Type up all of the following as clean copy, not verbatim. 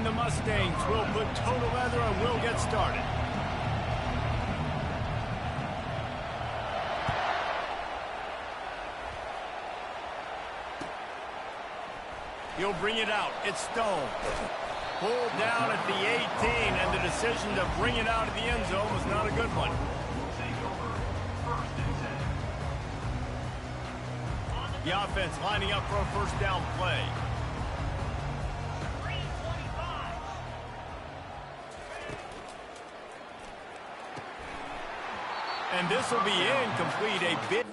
And the Mustangs will put total leather and will get started. He'll bring it out. It's Stone. Pulled down at the 18, and the decision to bring it out of the end zone was not a good one. The offense lining up for a first down play. And this will be incomplete. A bit.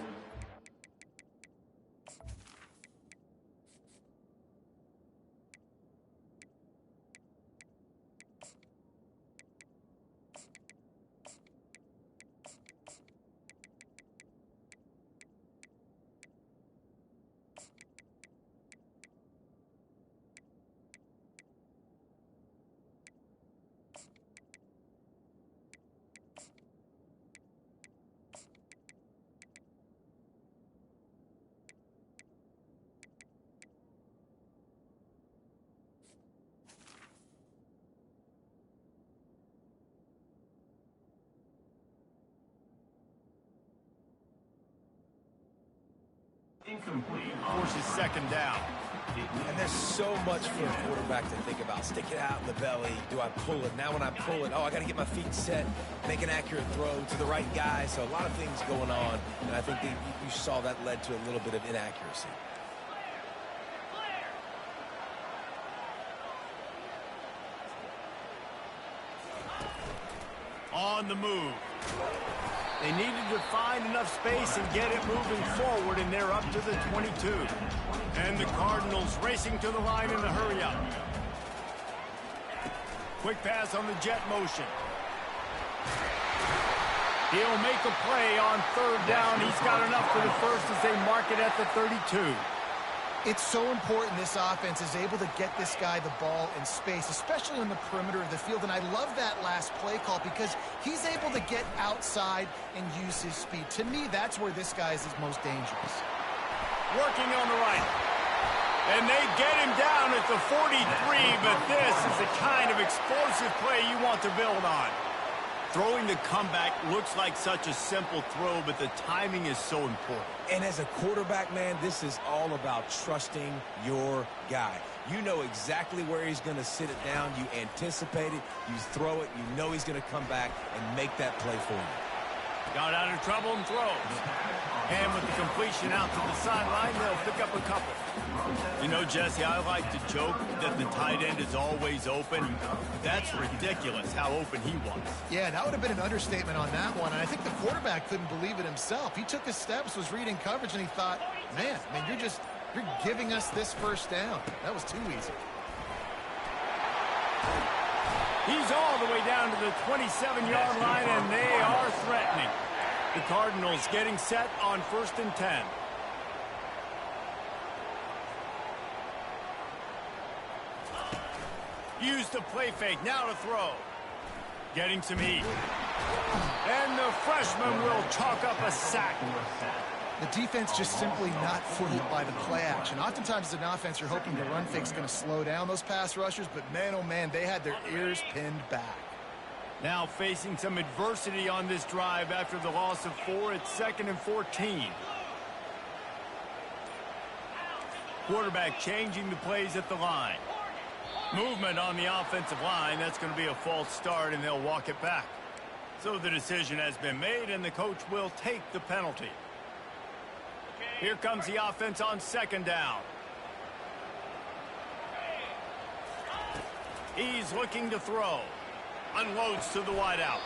Incomplete. Forces second down. And there's so much for a quarterback to think about. Stick it out in the belly. Do I pull it? Now when I pull it, oh, I got to get my feet set, make an accurate throw to the right guy. So a lot of things going on. And I think you saw that led to a little bit of inaccuracy. On the move. They needed to find enough space and get it moving forward, and they're up to the 22. And the Cardinals racing to the line in a hurry-up. Quick pass on the jet motion. He'll make a play on third down. He's got enough for the first as they mark it at the 32. It's so important this offense is able to get this guy the ball in space, especially on the perimeter of the field. And I love that last play call because he's able to get outside and use his speed. To me, that's where this guy is most dangerous. Working on the right. And they get him down at the 43, but this is the kind of explosive play you want to build on. Throwing the comeback looks like such a simple throw, but the timing is so important. And as a quarterback, man, this is all about trusting your guy. You know exactly where he's going to sit it down. You anticipate it. You throw it. You know he's going to come back and make that play for you. Got out of trouble and throws. And with the completion out to the sideline, they'll pick up a couple. You know, Jesse, I like to joke that the tight end is always open. That's ridiculous how open he was. Yeah, that would have been an understatement on that one. And I think the quarterback couldn't believe it himself. He took his steps, was reading coverage, and he thought, man, you're giving us this first down. That was too easy. He's all the way down to the 27-yard line, and they are threatening. The Cardinals getting set on 1st and 10. Use the play fake, now to throw. Getting some heat. And the freshman will chalk up a sack. The defense just simply not fooled by the play action. Oftentimes as an offense, you're hoping the run fake's going to slow down those pass rushers, but man, oh man, they had their ears pinned back. Now facing some adversity on this drive after the loss of 4. It's 2nd and 14. Quarterback changing the plays at the line. Movement on the offensive line. That's going to be a false start, and they'll walk it back. So the decision has been made, and the coach will take the penalty. Here comes the offense on 2nd down. He's looking to throw. Unloads to the wideout.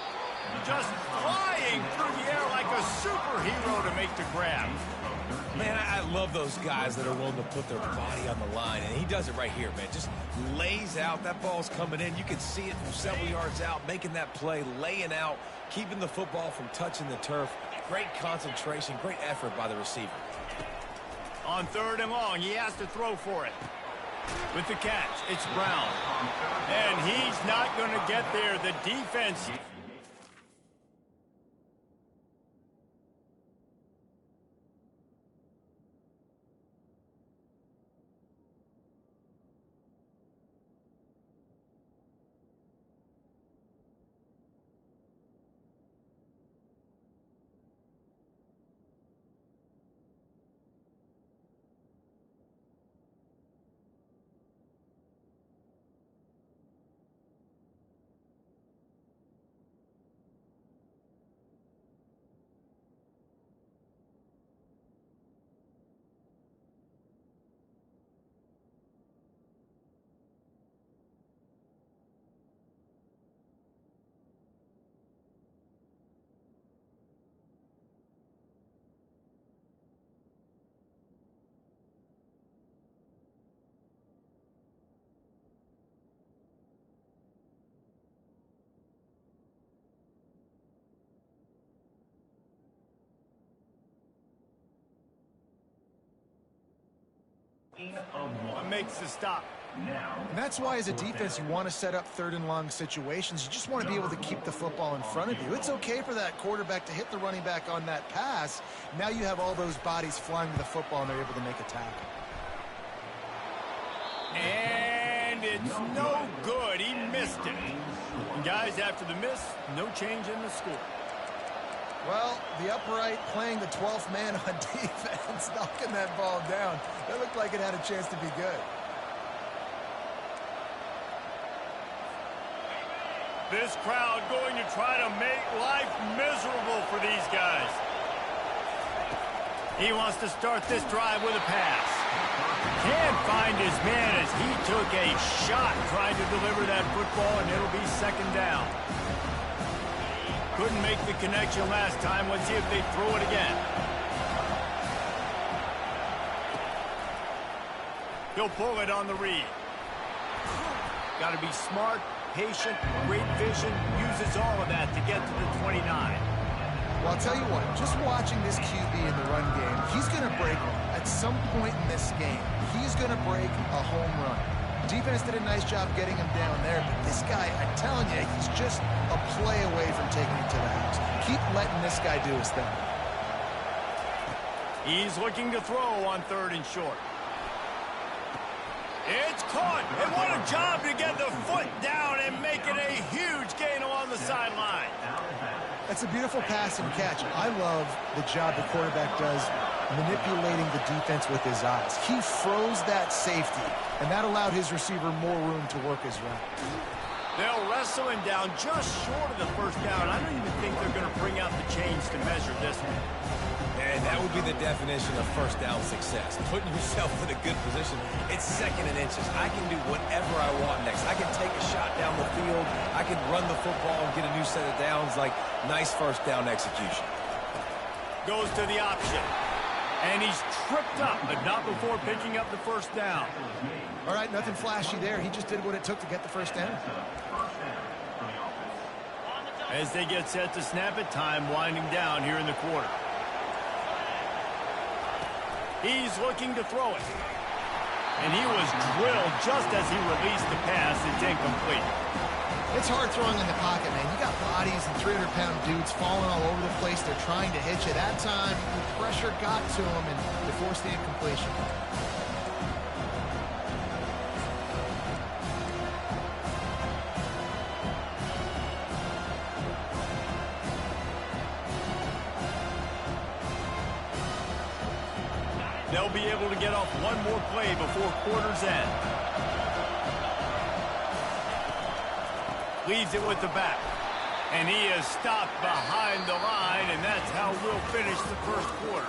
Just flying through the air like a superhero to make the grab. Man, I love those guys that are willing to put their body on the line, and he does it right here, man. Just lays out. That ball's coming in. You can see it from several yards out, making that play, laying out, keeping the football from touching the turf. Great concentration, great effort by the receiver. On 3rd and long, he has to throw for it. With the catch, it's Brown. And he's not going to get there. The defense... Makes the stop. And that's why, as a defense, you want to set up third and long situations. You just want to be able to keep the football in front of you. It's okay for that quarterback to hit the running back on that pass. Now you have all those bodies flying to the football, and they're able to make a tackle. And it's no good. He missed it. And guys, after the miss, no change in the score. Well, the upright playing the 12th man on defense, knocking that ball down. That looked like it had a chance to be good. This crowd going to try to make life miserable for these guys. He wants to start this drive with a pass. Can't find his man as he took a shot trying to deliver that football, and it'll be second down. Couldn't make the connection last time. Let's see if they throw it again. He'll pull it on the read. Got to be smart, patient, great vision, uses all of that to get to the 29. Well, I'll tell you what, just watching this QB in the run game, he's going to break at some point in this game. He's going to break a home run. Defense did a nice job getting him down there, but this guy, I'm telling you, he's just a play away from taking it to the house. Keep letting this guy do his thing. He's looking to throw on third and short. It's caught, and what a job to get the foot down and make it a huge gain along the sideline. That's a beautiful pass and catch. I love the job the quarterback does manipulating the defense with his eyes. He froze that safety, and that allowed his receiver more room to work his route. They'll wrestle him down just short of the first down. I don't even think they're going to bring out the chains to measure this one. And that would be the definition of first down success. Putting yourself in a good position. It's second and inches. I can do whatever I want next. I can take a shot down the field. I can run the football and get a new set of downs. Like, nice first down execution. Goes to the option. And he's tripped up, but not before picking up the first down. All right, nothing flashy there. He just did what it took to get the first down. As they get set to snap it, time winding down here in the quarter. He's looking to throw it. And he was drilled just as he released the pass. It's incomplete. It's hard throwing in the pocket, man. You got bodies and 300-pound dudes falling all over the place. They're trying to hit you. That time, the pressure got to him, and they forced the incompletion. They'll be able to get off one more play before quarter's end. Leaves it with the back. And he is stopped behind the line, and that's how we'll finish the first quarter.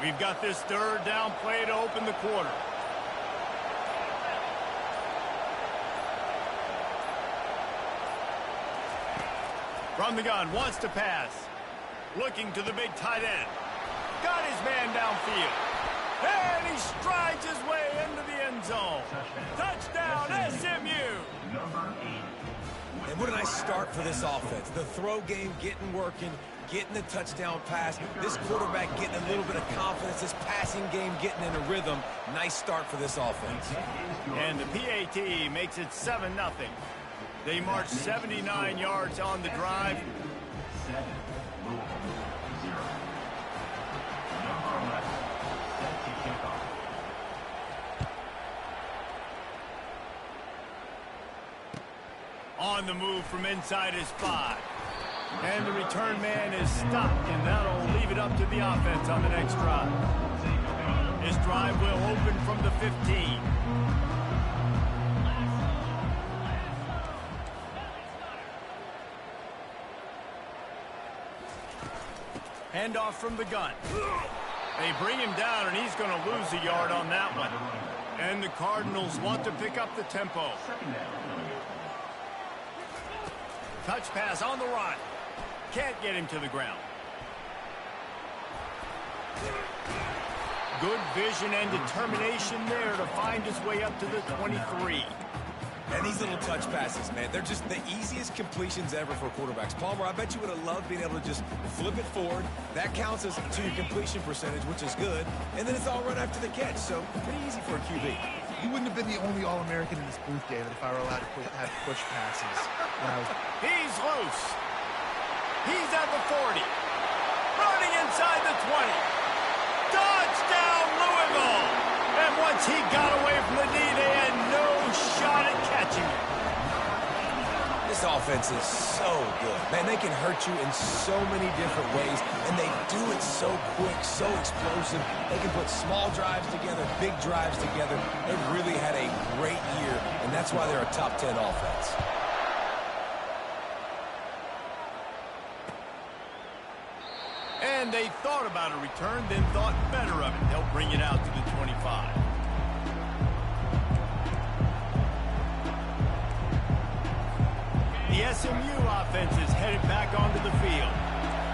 We've got this third down play to open the quarter. From the gun, wants to pass. Looking to the big tight end. Got his man downfield. And he strides his way into the end zone. Touchdown, SMU! And what a nice start for this offense. The throw game getting working, getting the touchdown pass. This quarterback getting a little bit of confidence. This passing game getting in a rhythm. Nice start for this offense. And the PAT makes it 7-0. They march 79 yards on the drive. On the move from inside his 5. And the return man is stopped, and that'll leave it up to the offense on the next drive. This drive will open from the 15. Handoff from the gun. They bring him down, and he's going to lose a yard on that one. And the Cardinals want to pick up the tempo. Touch pass on the run. Can't get him to the ground. Good vision and determination there to find his way up to the 23. And these little touch passes, man, they're just the easiest completions ever for quarterbacks. Palmer, I bet you would have loved being able to just flip it forward. That counts as to your completion percentage, which is good. And then it's all run after the catch, so pretty easy for a QB. You wouldn't have been the only All-American in this booth, David, if I were allowed to have push passes. He's loose. He's at the 40. Running inside the 20. Touchdown, Louisville! And once he got away from the knee, they had no shot at catching him. This offense is so good. Man, they can hurt you in so many different ways, and they do it so quick, so explosive. They can put small drives together, big drives together. They've really had a great year, and that's why they're a top 10 offense. And they thought about a return, then thought better of it. They'll bring it out to the 25. The SMU offense is headed back onto the field.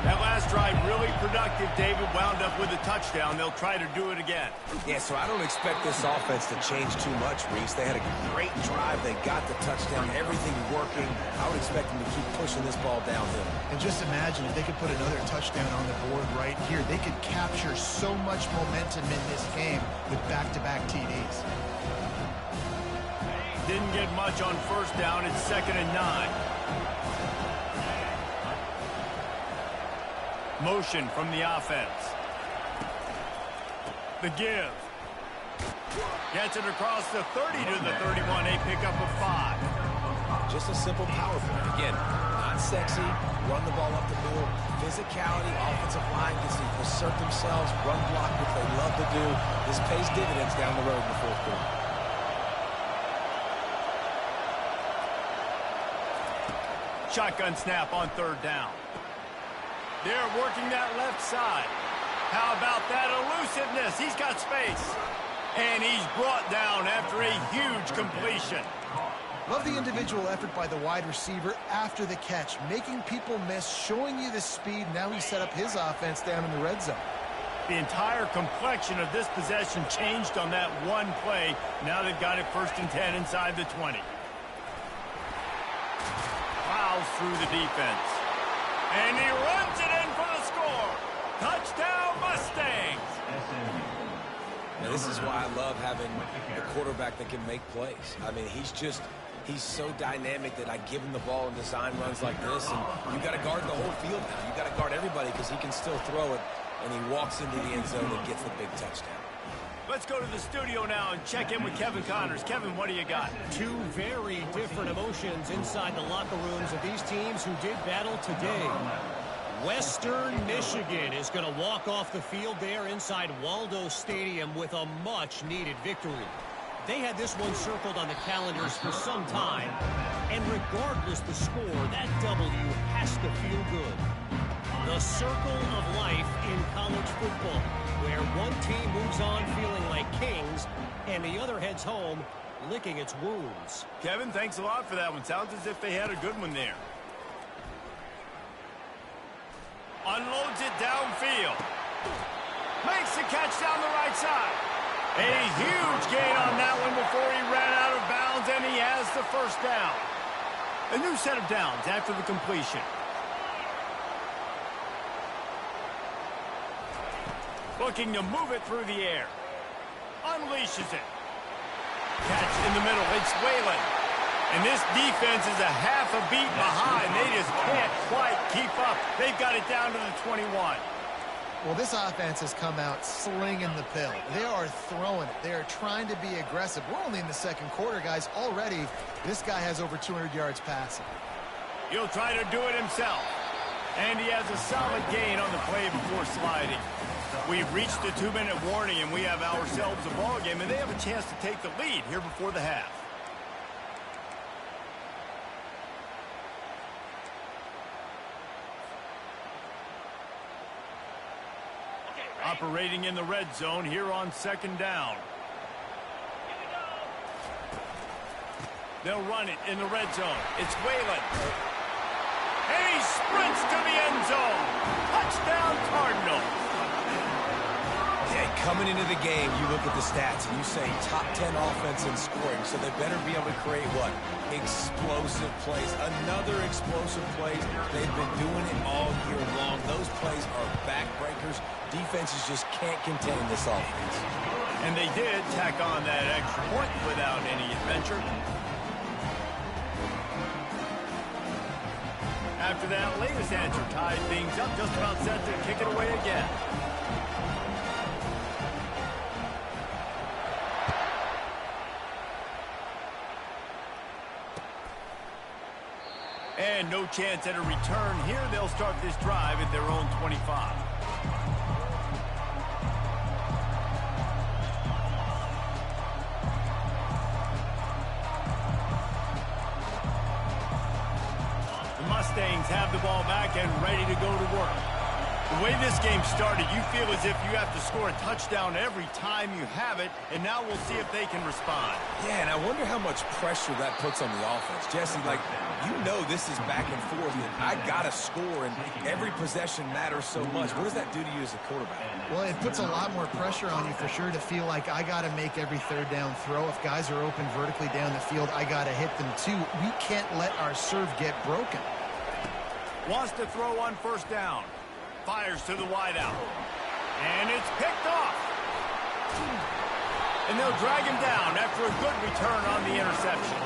That last drive really productive. David wound up with a touchdown. They'll try to do it again. Yeah, so I don't expect this offense to change too much, Reese. They had a great drive. They got the touchdown, everything working. I would expect them to keep pushing this ball downhill. And just imagine if they could put another touchdown on the board right here. They could capture so much momentum in this game with back-to-back TDs. Didn't get much on first down. It's 2nd and 9. Motion from the offense. The give. Gets it across the 30 to the 31. A pickup of 5. Just a simple power play. Again, not sexy. Run the ball up the middle. Physicality, offensive line gets to assert themselves, run block, which they love to do. This pays dividends down the road in the fourth quarter. Shotgun snap on 3rd down. They're working that left side. How about that elusiveness? He's got space. And he's brought down after a huge completion. Love the individual effort by the wide receiver after the catch, making people miss, showing you the speed. Now he set up his offense down in the red zone. The entire complexion of this possession changed on that one play. Now they've got it 1st and 10 inside the 20. Plows through the defense. And he runs it in for the score. Touchdown, Mustangs. Now, this is why I love having a quarterback that can make plays. I mean, he's so dynamic that I give him the ball in design runs like this, and you got to guard the whole field now. You got to guard everybody because he can still throw it, and he walks into the end zone and gets the big touchdown. Let's go to the studio now and check in with Kevin Connors. Kevin, what do you got? Two very different emotions inside the locker rooms of these teams who did battle today. Western Michigan is going to walk off the field there inside Waldo Stadium with a much-needed victory. They had this one circled on the calendars for some time, and regardless the score, that W has to feel good. The circle of life in college football, where one team moves on feeling like kings, and the other heads home licking its wounds. Kevin, thanks a lot for that one. Sounds as if they had a good one there. Unloads it downfield. Makes the catch down the right side. A huge gain on that one before he ran out of bounds, and he has the 1st down. A new set of downs after the completion. Looking to move it through the air. Unleashes it. Catch in the middle. It's Whalen. And this defense is a half a beat behind. They just can't quite keep up. They've got it down to the 21. Well, this offense has come out slinging the pill. They are throwing it. They are trying to be aggressive. We're only in the 2nd quarter, guys. Already, this guy has over 200 yards passing. He'll try to do it himself. And he has a solid gain on the play before sliding. We've reached the 2-minute warning, and we have ourselves a ball game, and they have a chance to take the lead here before the half. Operating in the red zone here on 2nd down. They'll run it in the red zone. It's Whalen. And he sprints to the end zone. Touchdown, Cardinals. coming into the game, you look at the stats and you say top 10 offense in scoring, so they better be able to create what? Explosive plays. Another explosive plays. They've been doing it all year long. Those plays are backbreakers. Defenses just can't contain this offense. And they did tack on that extra point without any adventure. After that latest answer tied things up, just about set to kick it away again. And no chance at a return here. They'll start this drive at their own 25. The Mustangs have the ball back and ready to go to work. The way this game started, you feel as if you have to score a touchdown every time you have it, and now we'll see if they can respond. Yeah, and I wonder how much pressure that puts on the offense. Jesse, like, you know this is back and forth, and I got to score, and every possession matters so much. What does that do to you as a quarterback? Well, it puts a lot more pressure on you for sure to feel like I got to make every third down throw. If guys are open vertically down the field, I got to hit them too. We can't let our serve get broken. Wants to throw on first down. Fires to the wideout. And it's picked off. And they'll drag him down after a good return on the interception.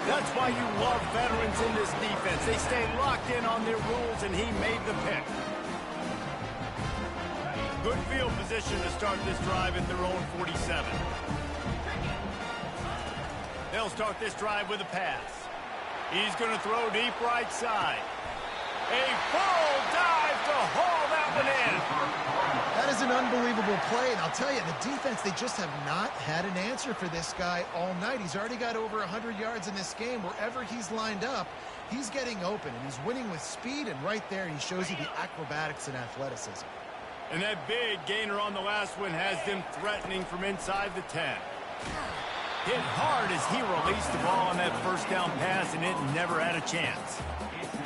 That's why you love veterans in this defense. They stay locked in on their rules, and he made the pick. Good field position to start this drive at their own 47. They'll start this drive with a pass. He's going to throw deep right side. A full dive to haul that one in. That is an unbelievable play, and I'll tell you, the defense, they just have not had an answer for this guy all night. He's already got over 100 yards in this game. Wherever he's lined up, he's getting open, and he's winning with speed, and right there he shows you the acrobatics and athleticism. And that big gainer on the last one has them threatening from inside the 10. Hit hard as he released the ball on that first down pass, and it never had a chance.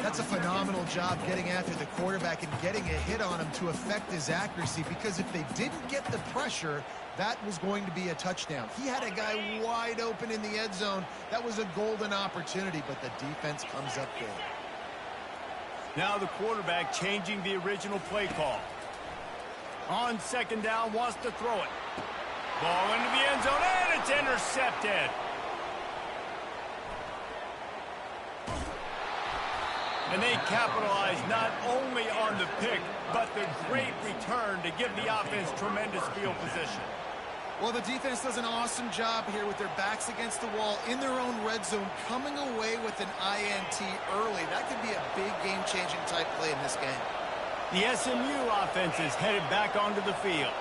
That's a phenomenal job getting after the quarterback and getting a hit on him to affect his accuracy, because if they didn't get the pressure, that was going to be a touchdown. He had a guy wide open in the end zone. That was a golden opportunity, but the defense comes up big. Now the quarterback changing the original play call. On second down, wants to throw it. Ball into the end zone, and it's intercepted. And they capitalize not only on the pick, but the great return to give the offense tremendous field position. Well, the defense does an awesome job here with their backs against the wall in their own red zone, coming away with an INT early. That could be a big game-changing type play in this game. The SMU offense is headed back onto the field.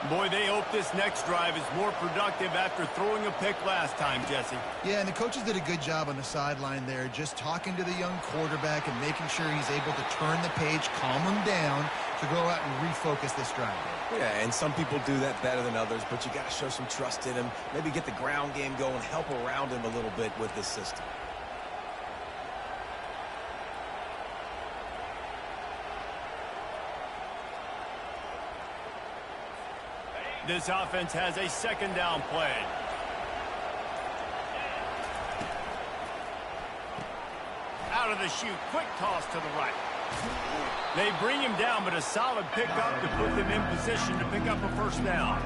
Boy, they hope this next drive is more productive after throwing a pick last time, Jesse. Yeah, and the coaches did a good job on the sideline there, just talking to the young quarterback and making sure he's able to turn the page, calm him down, to go out and refocus this drive. Yeah, and some people do that better than others, but you got to show some trust in him, maybe get the ground game going, help around him a little bit with this system. This offense has a second down play. Out of the chute, quick toss to the right. They bring him down, but a solid pickup to put them in position to pick up a first down.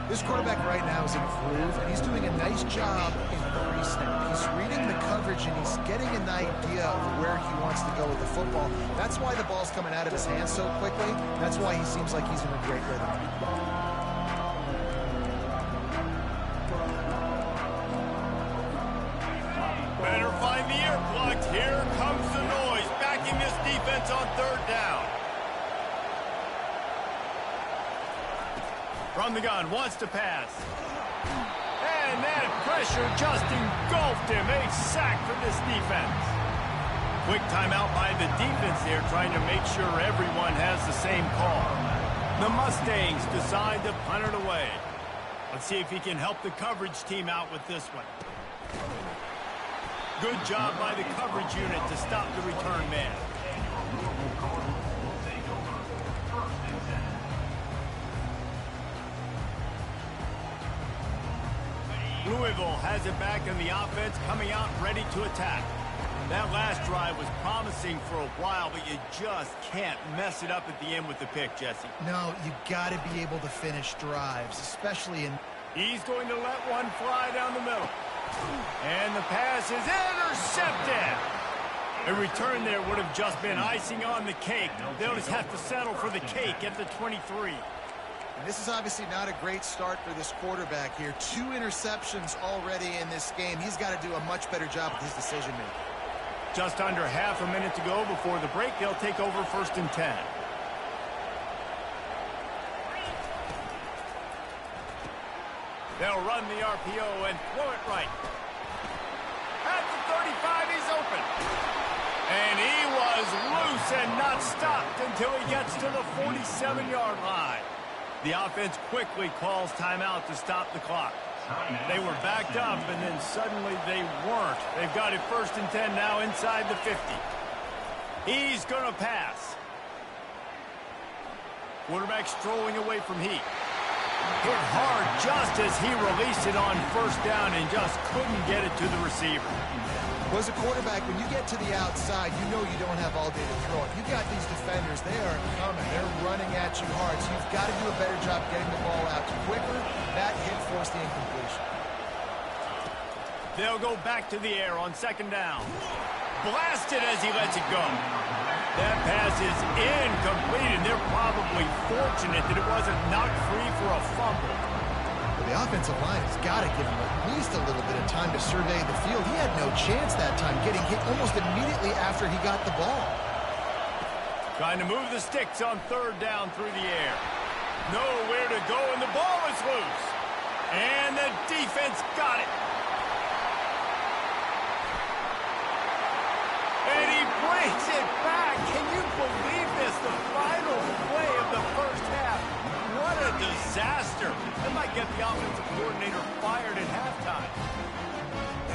This quarterback right now is in a groove, and he's doing a nice job in pre-snap. He's reading the coverage, and he's getting an idea of where he wants to go with the football. That's why the ball's coming out of his hands so quickly. That's why he seems like he's in a great rhythm. Better find the earplugs. Here comes the noise, backing this defense on third down. From the gun, wants to pass. And that pressure just engulfed him. A sack for this defense. Quick timeout by the defense there, trying to make sure everyone has the same call. The Mustangs decide to punt it away. Let's see if he can help the coverage team out with this one. Good job by the coverage unit to stop the return man. Louisville has it back in the offense, coming out ready to attack. That last drive was promising for a while, but you just can't mess it up at the end with the pick, Jesse. No, you got to be able to finish drives, especially in... He's going to let one fly down the middle. And the pass is intercepted. A return there would have just been icing on the cake. They'll just have to settle for the cake at the 23. And this is obviously not a great start for this quarterback here. 2 interceptions already in this game. He's got to do a much better job with his decision-making. Just under half a minute to go before the break. They'll take over 1st and 10. They'll run the RPO and throw it right. At the 35, he's open. And he was loose and not stopped until he gets to the 47-yard line. The offense quickly calls timeout to stop the clock. They were backed up, and then suddenly they weren't. They've got it 1st and 10 now inside the 50. He's going to pass. Quarterback strolling away from heat. Hit hard just as he released it on 1st down and just couldn't get it to the receiver. Well, as a quarterback, when you get to the outside, you know you don't have all day to throw it. You've got these defenders. They are coming. They're running at you hard, so you've got to do a better job getting the ball out quicker. That hit forced the incompletion. They'll go back to the air on 2nd down. Blasted as he lets it go. That pass is incomplete, and they're probably fortunate that it wasn't knocked free for a fumble. The offensive line has got to give him at least a little bit of time to survey the field. He had no chance that time, getting hit almost immediately after he got the ball. Trying to move the sticks on 3rd down through the air. Nowhere to go, and the ball is loose. And the defense got it. And he brings it back. Can you believe this? The final play of the 1st half. What a disaster. That might get the offensive coordinator fired at halftime.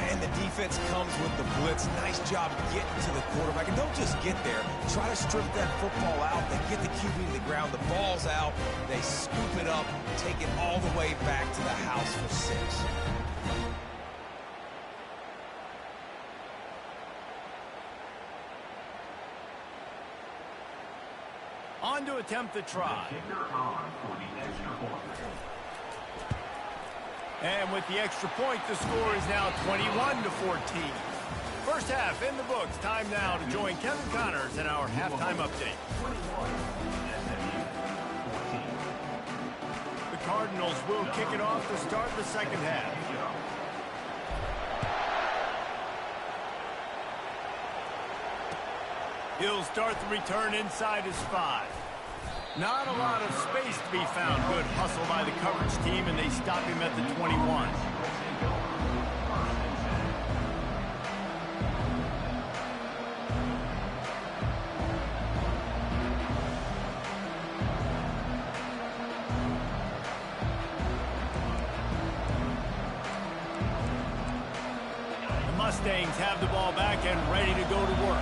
And the defense comes with the blitz. Nice job getting to the quarterback. And don't just get there. Try to strip that football out. They get the QB to the ground. The ball's out. They scoop it up, take it all the way back to the house for 6. On to attempt the try. And with the extra point, the score is now 21-14. 1st half in the books. Time now to join Kevin Connors in our halftime update. The Cardinals will kick it off to start the 2nd half. He'll start the return inside his 5. Not a lot of space to be found. Good hustle by the coverage team, and they stop him at the 21. The Mustangs have the ball back and ready to go to work.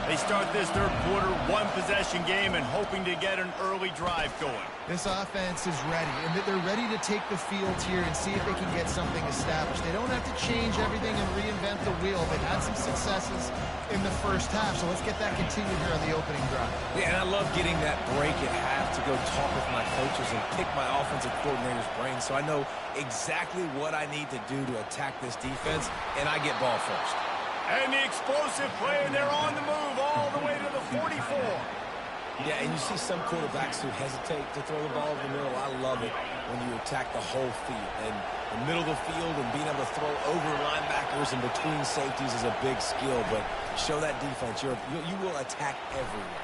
They start this 3rd quarter, 1-possession game, and hoping to get an early drive going. This offense is ready, and they're ready to take the field here and see if they can get something established. They don't have to change everything and reinvent the wheel. They've had some successes in the 1st half, so let's get that continued here on the opening drive. Yeah, and I love getting that break at half to go talk with my coaches and pick my offensive coordinator's brain so I know exactly what I need to do to attack this defense, and I get ball first. And the explosive play, and they're on the move all the way to the 44. Yeah, and you see some quarterbacks who hesitate to throw the ball over the middle. I love it when you attack the whole field. And the middle of the field and being able to throw over linebackers and between safeties is a big skill. But show that defense. You will attack everywhere.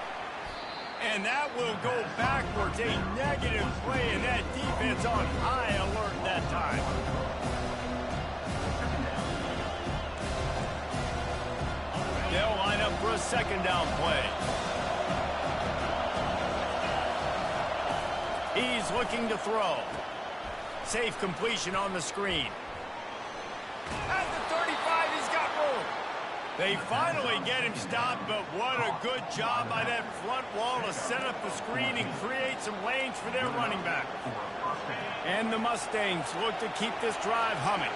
And that will go backwards. A negative play, and that defense on high alert that time. They'll line up for a 2nd down play. He's looking to throw. Safe completion on the screen. At the 35, he's got room. They finally get him stopped, but what a good job by that front wall to set up the screen and create some lanes for their running back. And the Mustangs look to keep this drive humming.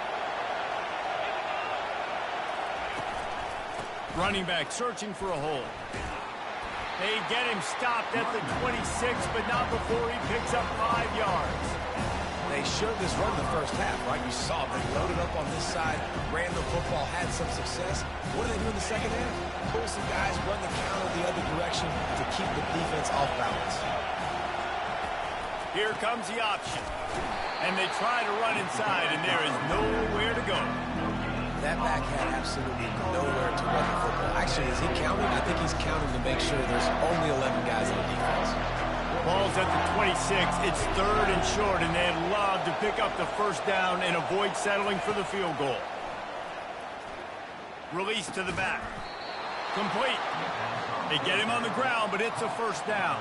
Running back searching for a hole. They get him stopped at the 26, but not before he picks up 5 yards. They showed this run the first half, right? You saw they loaded up on this side, ran the football, had some success. What do they do in the second half? Pull some guys, run the counter the other direction to keep the defense off balance. Here comes the option. And they try to run inside, and there is nowhere to go. That back had absolutely nowhere to run the football. Actually, is he counting? I think he's counting to make sure there's only 11 guys on the defense. Ball's at the 26. It's 3rd and short, and they'd love to pick up the first down and avoid settling for the field goal. Release to the back. Complete. They get him on the ground, but it's a first down.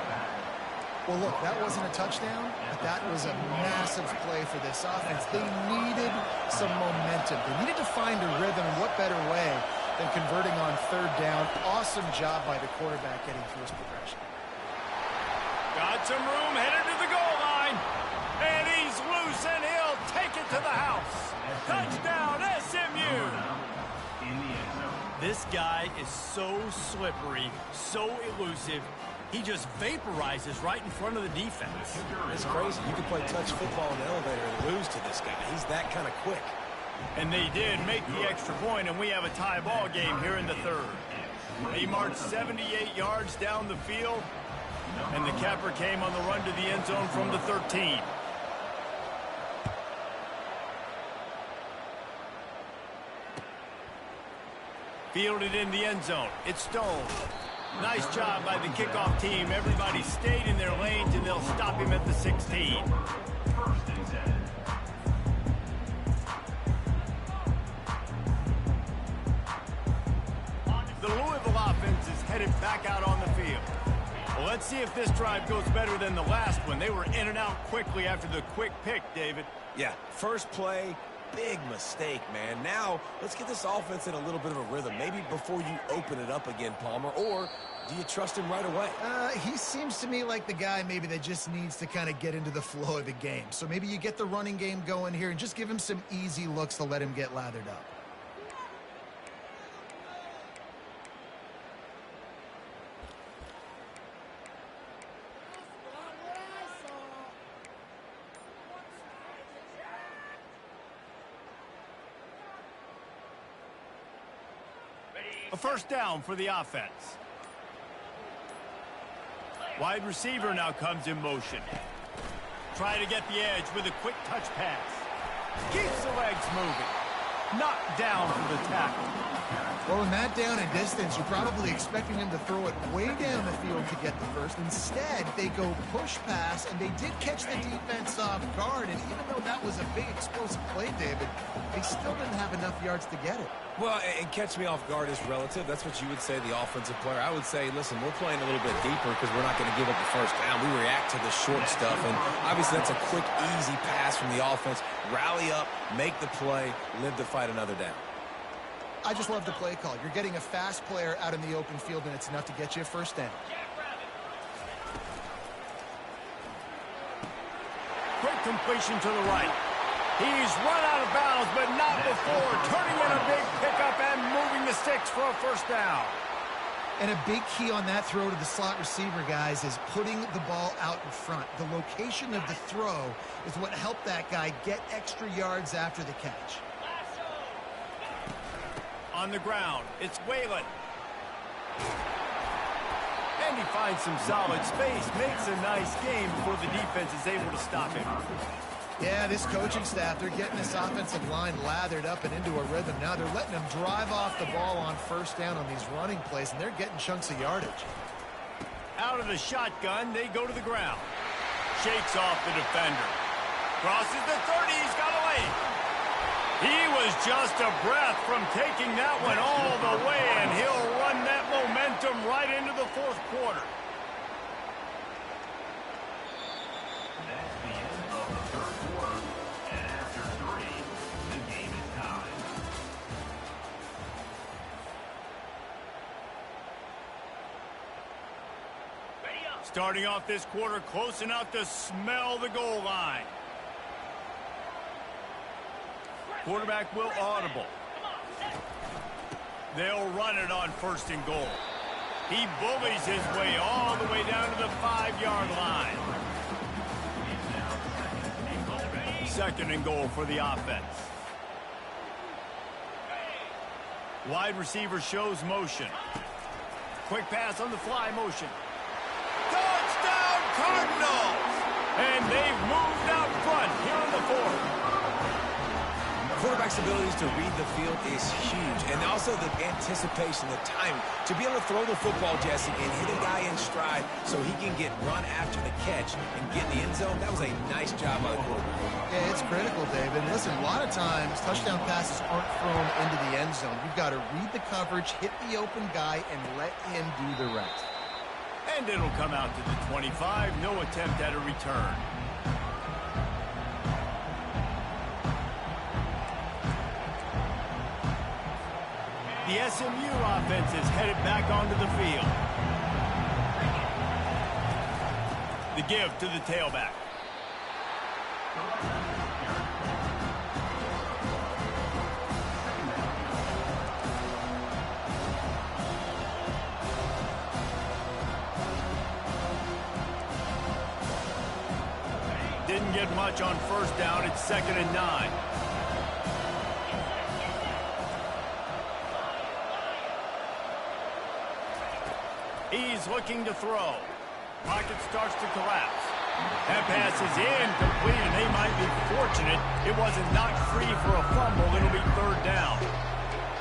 Well, look, that wasn't a touchdown, but that was a massive play for this offense. They needed some momentum. They needed to find a rhythm, and what better way than converting on 3rd down. Awesome job by the quarterback getting through his progression. Got some room, headed to the goal line. And he's loose, and he'll take it to the house. Touchdown, SMU! This guy is so slippery, so elusive. He just vaporizes right in front of the defense. It's crazy. You can play touch football in the elevator and lose to this guy. He's that kind of quick. And they did make the extra point, and we have a tie ball game here in the 3rd. He marched 78 yards down the field, and the capper came on the run to the end zone from the 13. Fielded in the end zone. It's Stone. Nice job by the kickoff team. Everybody stayed in their lanes, and they'll stop him at the 16. The Louisville offense is headed back out on the field. Well, let's see if this drive goes better than the last one. They were in and out quickly after the quick pick, David. Yeah, first play, big mistake, man. Now, let's get this offense in a little bit of a rhythm. Maybe before you open it up again, Palmer, or do you trust him right away? He seems to me like the guy maybe that just needs to kind of get into the flow of the game. So maybe you get the running game going here and just give him some easy looks to let him get lathered up. A first down for the offense. Wide receiver now comes in motion. Try to get the edge with a quick touch pass. Keeps the legs moving. Knocked down for the tackle. Well, in that down and distance, you're probably expecting him to throw it way down the field to get the first. Instead, they go push pass, and they did catch the defense off guard. And even though that was a big explosive play, David, they still didn't have enough yards to get it. Well, and catch me off guard is relative. That's what you would say, the offensive player. I would say, listen, we're playing a little bit deeper because we're not going to give up the first down. We react to the short stuff, and obviously that's a quick, easy pass from the offense. Rally up, make the play, live to fight another down. I just love the play call. You're getting a fast player out in the open field, and it's enough to get you a first down. Quick completion to the right. He's run out of bounds, but not before turning in a big pickup and moving the sticks for a first down. And a big key on that throw to the slot receiver, guys, is putting the ball out in front. The location of the throw is what helped that guy get extra yards after the catch. On the ground, it's Whalen. And he finds some solid space, makes a nice game before the defense is able to stop him. Yeah, this coaching staff, they're getting this offensive line lathered up and into a rhythm. Now they're letting them drive off the ball on first down on these running plays, and they're getting chunks of yardage. Out of the shotgun, they go to the ground. Shakes off the defender. Crosses the 30, he's got a lane. He was just a breath from taking that one all the way, and he'll run that momentum right into the fourth quarter. That's the end of the third quarter, and after 3, the game is tied. Starting off this quarter close enough to smell the goal line. Quarterback will audible. They'll run it on 1st and goal. He bullies his way all the way down to the 5-yard line. 2nd and goal for the offense. Wide receiver shows motion. Quick pass on the fly motion. Touchdown Cardinals! And they've moved out front here in the 4th. Quarterback's abilities to read the field is huge. And also the anticipation, the timing. To be able to throw the football, Jesse, and hit a guy in stride so he can get run after the catch and get in the end zone, that was a nice job by the quarterback. Yeah, it's critical, David. Listen, a lot of times touchdown passes aren't thrown into the end zone. You've got to read the coverage, hit the open guy, and let him do the rest. And it'll come out to the 25. No attempt at a return. The SMU offense is headed back onto the field. The give to the tailback. Didn't get much on 1st down. It's 2nd and 9. He's looking to throw. Pocket starts to collapse. That pass is incomplete, and they might be fortunate it wasn't knocked free for a fumble. It'll be 3rd down.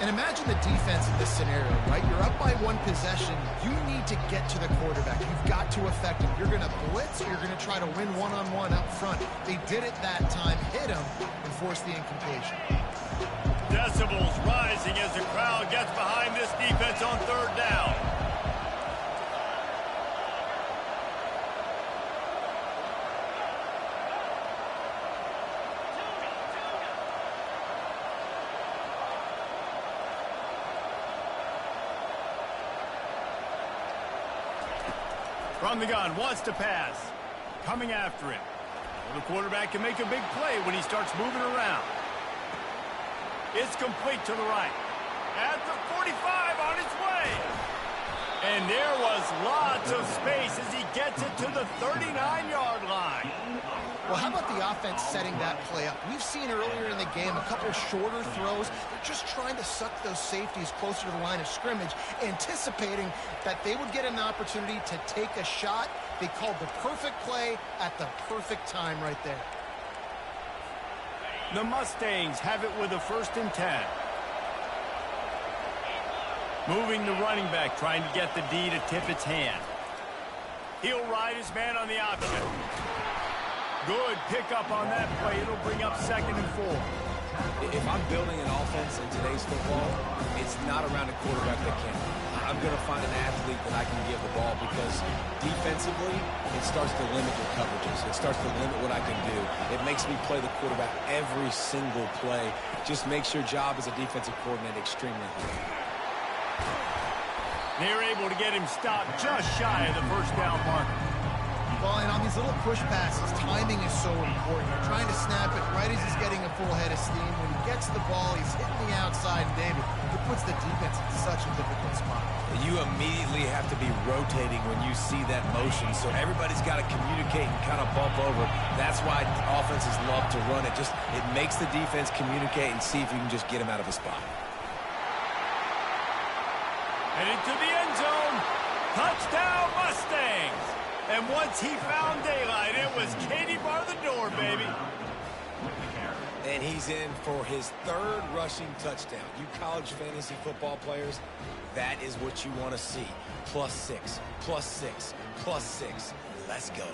And imagine the defense in this scenario, right? You're up by 1 possession. You need to get to the quarterback. You've got to affect him. You're going to blitz, or you're going to try to win one-on-one up front. They did it that time, hit him, and forced the incompletion. Decibels rising as the crowd gets behind this defense on 3rd down. From the gun, wants to pass. Coming after him. Well, the quarterback can make a big play when he starts moving around. It's complete to the right. At the 45 on its way. And there was lots of space as he gets it to the 39-yard line. Well, how about the offense setting that play up? We've seen earlier in the game a couple shorter throws. They're just trying to suck those safeties closer to the line of scrimmage, anticipating that they would get an opportunity to take a shot. They called the perfect play at the perfect time right there. The Mustangs have it with a 1st and 10. Moving the running back, trying to get the D to tip its hand. He'll ride his man on the option. Good pickup on that play. It'll bring up 2nd and 4. If I'm building an offense in today's football, it's not around a quarterback that can. I'm going to find an athlete that I can give the ball because defensively, it starts to limit your coverages. It starts to limit what I can do. It makes me play the quarterback every single play. Just makes your job as a defensive coordinator extremely hard. They're able to get him stopped just shy of the 1st down marker. Well, and on these little push passes, timing is so important. You're trying to snap it right as he's getting a full head of steam. When he gets the ball, he's hitting the outside, and David, it puts the defense in such a difficult spot. You immediately have to be rotating when you see that motion, so everybody's got to communicate and kind of bump over. That's why offenses love to run it. It makes the defense communicate and see if you can just get him out of a spot. And into the end zone. Touchdown, Mustangs. And once he found daylight, it was Katie bar the door, baby. And he's in for his 3rd rushing touchdown. You college fantasy football players, that is what you want to see. +6, +6, +6. Let's go.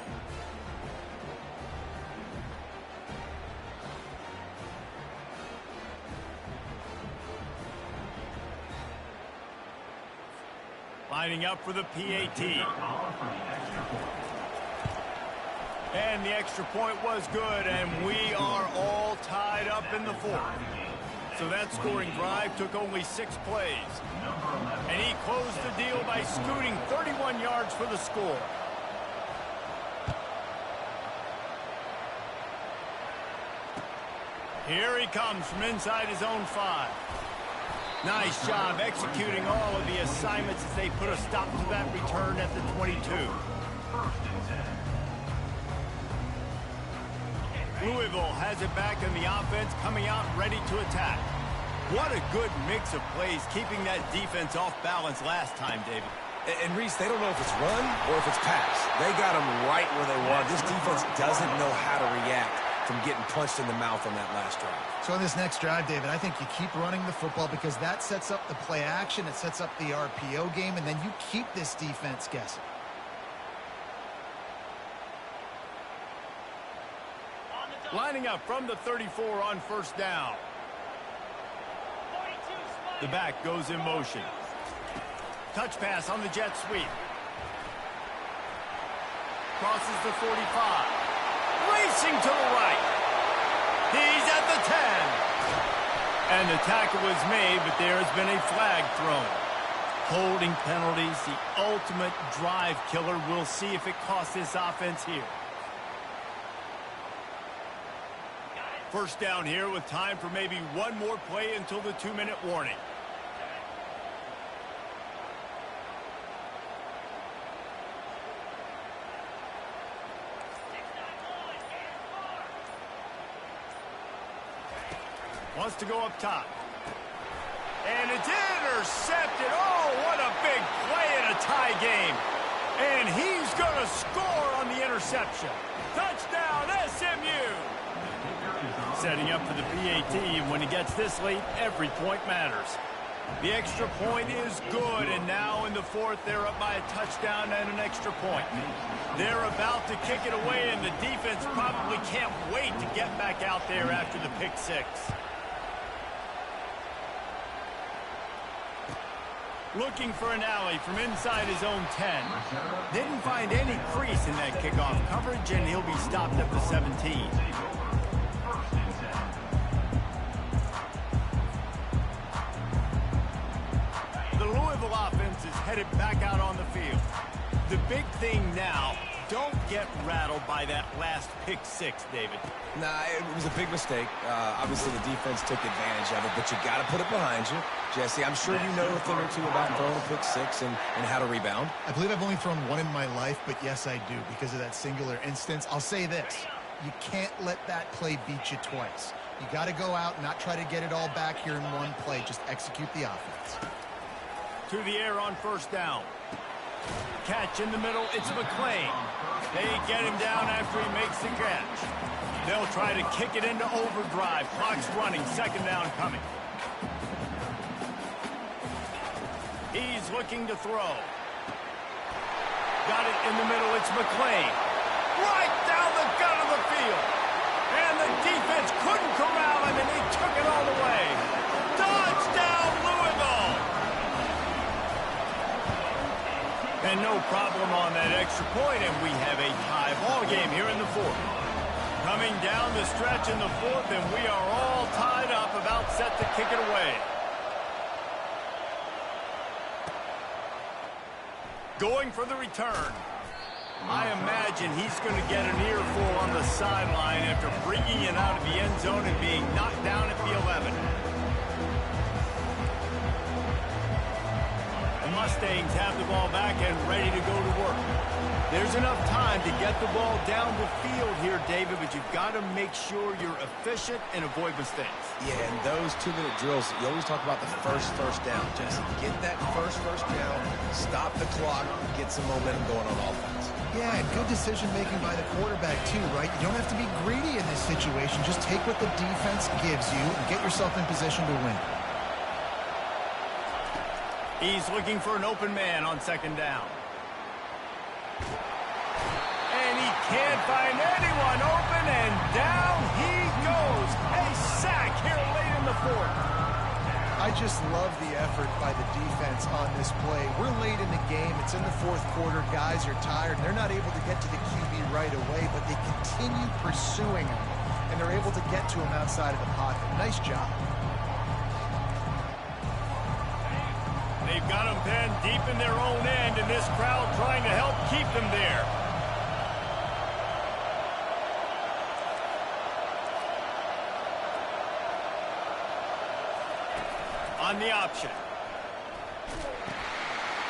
Lining up for the PAT. And the extra point was good, and we are all tied up in the 4th. So that scoring drive took only 6 plays. And he closed the deal by scooting 31 yards for the score. Here he comes from inside his own 5. Nice job executing all of the assignments as they put a stop to that return at the 22. Louisville has it back in the offense, coming out ready to attack. What a good mix of plays, keeping that defense off balance last time, David. And Reese, they don't know if it's run or if it's pass. They got them right where they want. This defense doesn't know how to react from getting punched in the mouth on that last drive. So on this next drive, David, I think you keep running the football because that sets up the play action, it sets up the RPO game, and then you keep this defense guessing. Lining up from the 34 on first down. The back goes in motion. Touch pass on the jet sweep. Crosses the 45. Racing to the right. He's at the 10. And the tackle was made, but there has been a flag thrown. Holding penalties, the ultimate drive killer. We'll see if it costs this offense here. First down here with time for maybe one more play until the 2-minute warning. Wants to go up top. And it's intercepted. Oh, what a big play in a tie game. And he's going to score on the interception. Touchdown, SMU. Setting up for the PAT, and when he gets this late, every point matters. The extra point is good, and now in the fourth, they're up by a touchdown and an extra point. They're about to kick it away, and the defense probably can't wait to get back out there after the pick six. Looking for an alley from inside his own 10. Didn't find any crease in that kickoff coverage, and he'll be stopped at the 17. The Louisville offense is headed back out on the field. The big thing now, don't get rattled by that last pick six, David. Nah, it was a big mistake. Obviously, the defense took advantage of it, but you got to put it behind you. Jesse, I'm sure you know a thing or two about throwing a pick six and how to rebound. I believe I've only thrown one in my life, but yes, I do because of that singular instance. I'll say this. You can't let that play beat you twice. You got to go out and not try to get it all back here in one play. Just execute the offense. To the air on first down. Catch in the middle, it's McClain. They get him down after he makes the catch. They'll try to kick it into overdrive. Clock's running, second down coming. He's looking to throw. Got it in the middle, it's McClain. Right down the gut of the field. And the defense couldn't corral him, and he took it all the way. Touchdown, Louisville! And no problem on that extra point, and we have a tie ball game here in the fourth. Coming down the stretch in the fourth, and we are all tied up, about set to kick it away. Going for the return. I imagine he's going to get an earful on the sideline after bringing it out of the end zone and being knocked down at the 11. Mustangs have the ball back and ready to go to work. There's enough time to get the ball down the field here, David, but you've got to make sure you're efficient and avoid mistakes. Yeah, and those 2-minute drills, you always talk about the first down, Jesse. Get that first down, stop the clock, get some momentum going on offense. Yeah, and good decision-making by the quarterback, too, right? You don't have to be greedy in this situation. Just take what the defense gives you and get yourself in position to win. He's looking for an open man on second down. And he can't find anyone open, and down he goes. A sack here late in the fourth. I just love the effort by the defense on this play. We're late in the game. It's in the fourth quarter. Guys are tired, and they're not able to get to the QB right away, but they continue pursuing him, and they're able to get to him outside of the pocket. Nice job. They've got them pinned deep in their own end, and this crowd trying to help keep them there. on the option.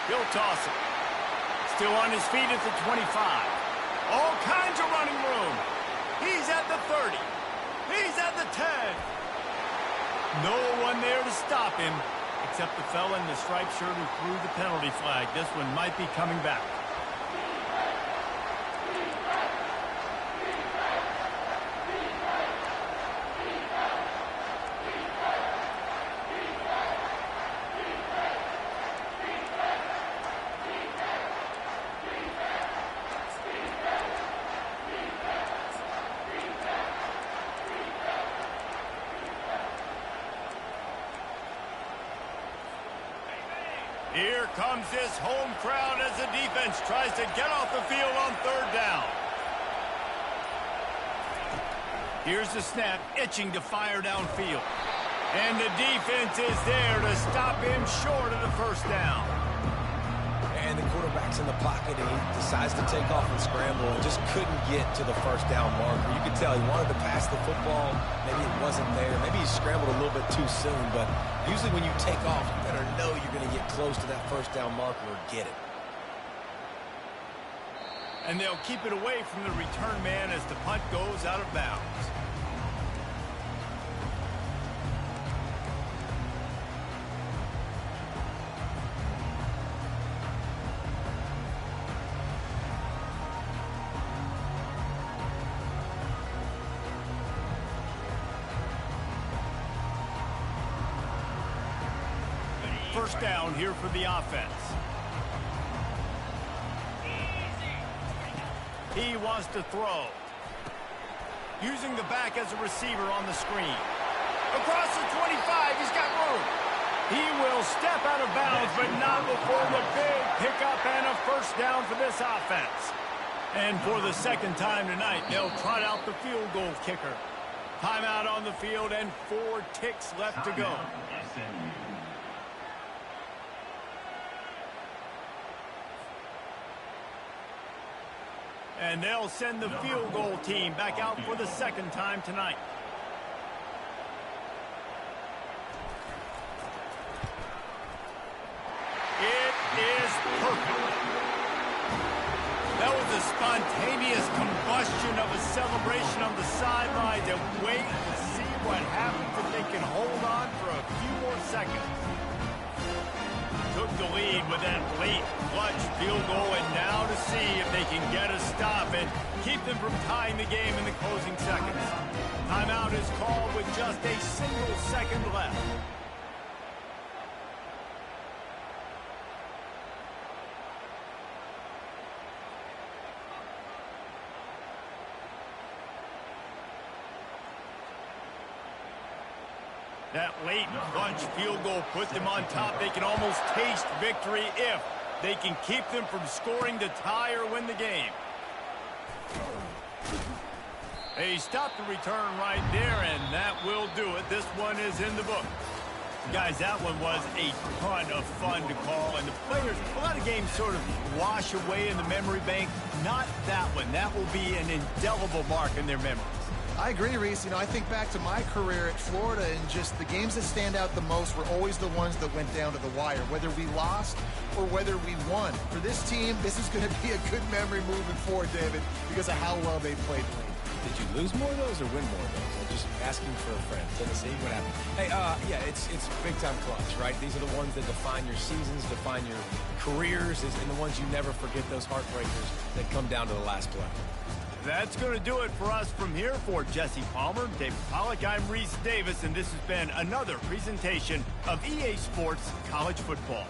He'll toss it. Still on his feet at the 25. All kinds of running room. He's at the 30. He's at the 10. No one there to stop him, except the fella in the striped shirt who threw the penalty flag. This one might be coming back. Here comes this home crowd as the defense tries to get off the field on third down. Here's the snap, itching to fire downfield. And the defense is there to stop him short of the first down. And the quarterback's in the pocket, and he decides to take off and scramble and just couldn't get to the first down marker. You could tell he wanted to pass the football. Maybe it wasn't there. Maybe he scrambled a little bit too soon, but usually when you take off, you better know you're going to get close to that first down marker or get it. And they'll keep it away from the return man as the punt goes out of bounds. First down here for the offense. He wants to throw. Using the back as a receiver on the screen. Across the 25, he's got room. He will step out of bounds, but not before the big pickup and a first down for this offense. And for the second time tonight, they'll trot out the field goal kicker. Timeout on the field and 4 ticks left to go. And they'll send the field goal team back out for the second time tonight. It is perfect. That was a spontaneous combustion of a celebration on the sidelines, and wait to see what happens if they can hold on for a few more seconds. Took the lead with that late clutch field goal, and now to see if they can get a stop and keep them from tying the game in the closing seconds. Timeout is called with just a single second left. That late clutch field goal put them on top. They can almost taste victory if they can keep them from scoring to tie or win the game. They stopped the return right there, and that will do it. This one is in the book. Guys, that one was a ton of fun to call, and the players, a lot of games sort of wash away in the memory bank. Not that one. That will be an indelible mark in their memories. I agree, Reese. I think back to my career at Florida, and just the games that stand out the most were always the ones that went down to the wire, whether we lost or whether we won. For this team, this is going to be a good memory moving forward, David, because of how well they played late. Did you lose more of those or win more of those? I'm just asking for a friend. Tennessee, what happened? Hey, yeah, it's big-time clutch, right? These are the ones that define your seasons, define your careers, and the ones you never forget, those heartbreakers that come down to the last play. That's going to do it for us from here. For Jesse Palmer, David Pollack, I'm Reese Davis, and this has been another presentation of EA Sports College Football.